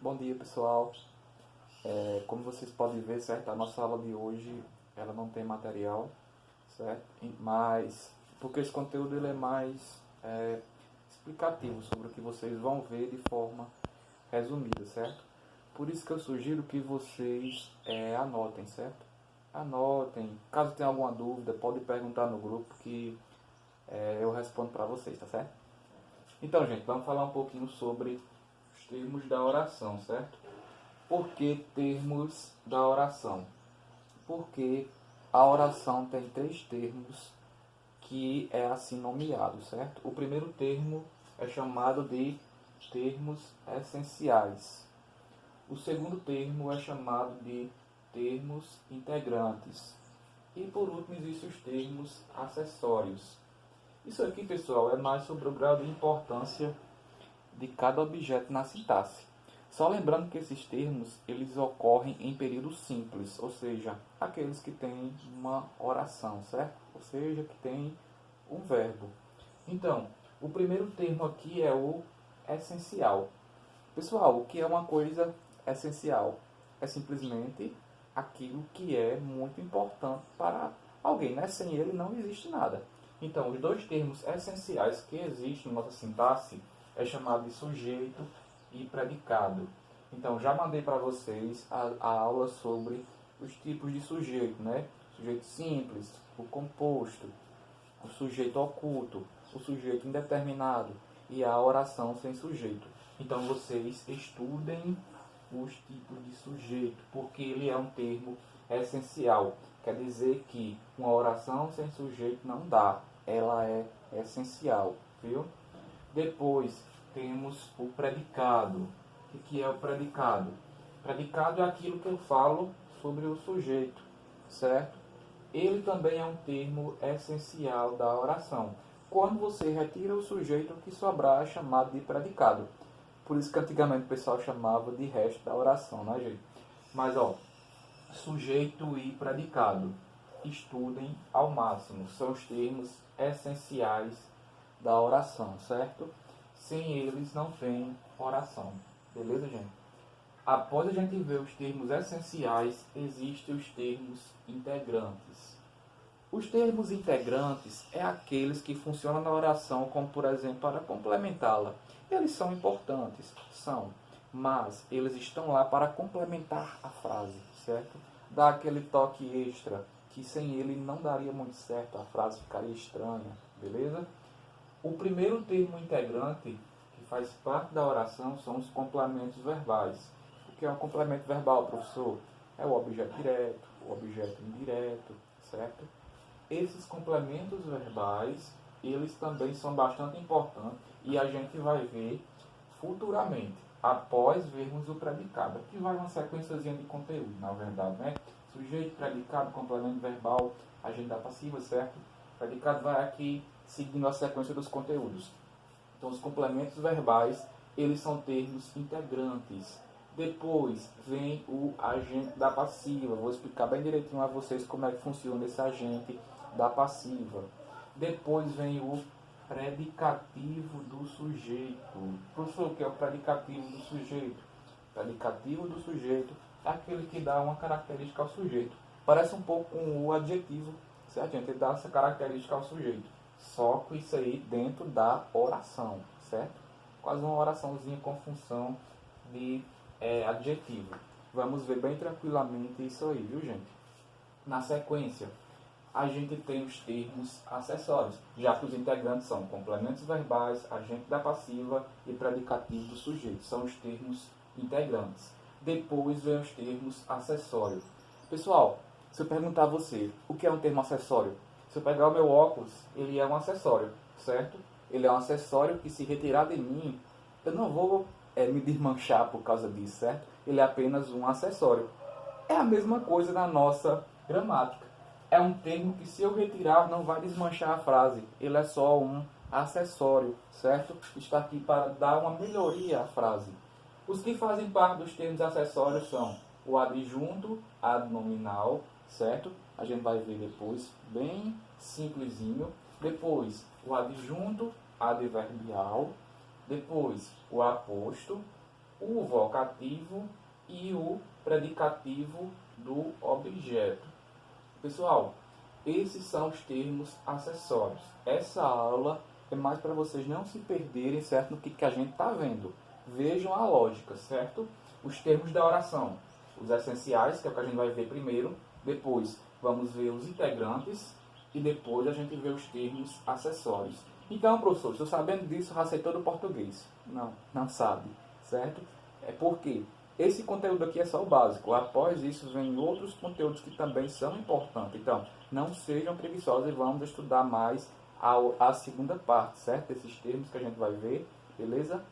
Bom dia, pessoal. Como vocês podem ver, certo, a nossa aula de hoje ela não tem material, certo? Mas porque esse conteúdo ele é mais explicativo sobre o que vocês vão ver de forma resumida, certo? Por isso que eu sugiro que vocês anotem, certo? Anotem. Caso tenha alguma dúvida, pode perguntar no grupo que eu respondo para vocês, tá certo? Então, gente, vamos falar um pouquinho sobre os termos da oração, certo? Por que termos da oração? Porque a oração tem três termos que é assim nomeado, certo? O primeiro termo é chamado de termos essenciais. O segundo termo é chamado de termos integrantes. E por último existem os termos acessórios. Isso aqui, pessoal, é mais sobre o grau de importância de cada objeto na sintaxe. Só lembrando que esses termos eles ocorrem em período simples, ou seja, aqueles que têm uma oração, certo? Ou seja, que tem um verbo. Então, o primeiro termo aqui é o essencial. Pessoal, o que é uma coisa essencial? É simplesmente aquilo que é muito importante para alguém, né? Sem ele não existe nada. Então, os dois termos essenciais que existem na nossa sintaxe é chamado de sujeito e predicado. Então, já mandei para vocês a aula sobre os tipos de sujeito, né? Sujeito simples, o composto, o sujeito oculto, o sujeito indeterminado e a oração sem sujeito. Então, vocês estudem os tipos de sujeito, porque ele é um termo essencial. Quer dizer que uma oração sem sujeito não dá, ela é essencial, viu? Depois temos o predicado. O que é o predicado? Predicado é aquilo que eu falo sobre o sujeito, certo? Ele também é um termo essencial da oração. Quando você retira o sujeito, o que sobrar é chamado de predicado. Por isso que antigamente o pessoal chamava de resto da oração, né, gente? Mas, sujeito e predicado. Estudem ao máximo. São os termos essenciais da oração, certo? Sem eles não tem oração. Beleza, gente? Após a gente ver os termos essenciais, existem os termos integrantes. Os termos integrantes é aqueles que funcionam na oração, como por exemplo para complementá-la. Eles são importantes, são, mas eles estão lá para complementar a frase, certo? Dá aquele toque extra, que sem ele não daria muito certo, a frase ficaria estranha, beleza? O primeiro termo integrante, que faz parte da oração, são os complementos verbais. O que é um complemento verbal, professor? É o objeto direto, o objeto indireto, certo? Esses complementos verbais, eles também são bastante importantes e a gente vai ver futuramente, após vermos o predicado. Aqui vai uma sequenciazinha de conteúdo, na verdade, né? Sujeito, predicado, complemento verbal, agenda passiva, certo? O predicado vai aqui seguindo a sequência dos conteúdos. Então, os complementos verbais, eles são termos integrantes. Depois vem o agente da passiva. Vou explicar bem direitinho a vocês como é que funciona esse agente da passiva. Depois vem o predicativo do sujeito. Professor, o que é o predicativo do sujeito? O predicativo do sujeito é aquele que dá uma característica ao sujeito. Parece um pouco com o adjetivo, certo? Ele dá essa característica ao sujeito. Só que isso aí dentro da oração, certo? Quase uma oraçãozinha com função de adjetivo. Vamos ver bem tranquilamente isso aí, viu, gente? Na sequência, a gente tem os termos acessórios, já que os integrantes são complementos verbais, agente da passiva e predicativo do sujeito. São os termos integrantes. Depois vem os termos acessórios. Pessoal, se eu perguntar a você, o que é um termo acessório? Se eu pegar o meu óculos, ele é um acessório, certo? Ele é um acessório que, se retirar de mim, eu não vou me desmanchar por causa disso, certo? Ele é apenas um acessório. É a mesma coisa na nossa gramática. É um termo que, se eu retirar, não vai desmanchar a frase. Ele é só um acessório, certo? Está aqui para dar uma melhoria à frase. Os que fazem parte dos termos acessórios são o adjunto, adnominal, certo? A gente vai ver depois, bem simplesinho. Depois, o adjunto adverbial. Depois, o aposto, o vocativo e o predicativo do objeto. Pessoal, esses são os termos acessórios. Essa aula é mais para vocês não se perderem, certo, no que a gente está vendo. Vejam a lógica, certo? Os termos da oração, os essenciais, que é o que a gente vai ver primeiro, depois vamos ver os integrantes e depois a gente vê os termos acessórios. Então, professor, estou sabendo disso, já sei todo o português. Não, não sabe, certo? É porque esse conteúdo aqui é só o básico. Após isso, vem outros conteúdos que também são importantes. Então, não sejam preguiçosos e vamos estudar mais a segunda parte, certo? Esses termos que a gente vai ver, beleza?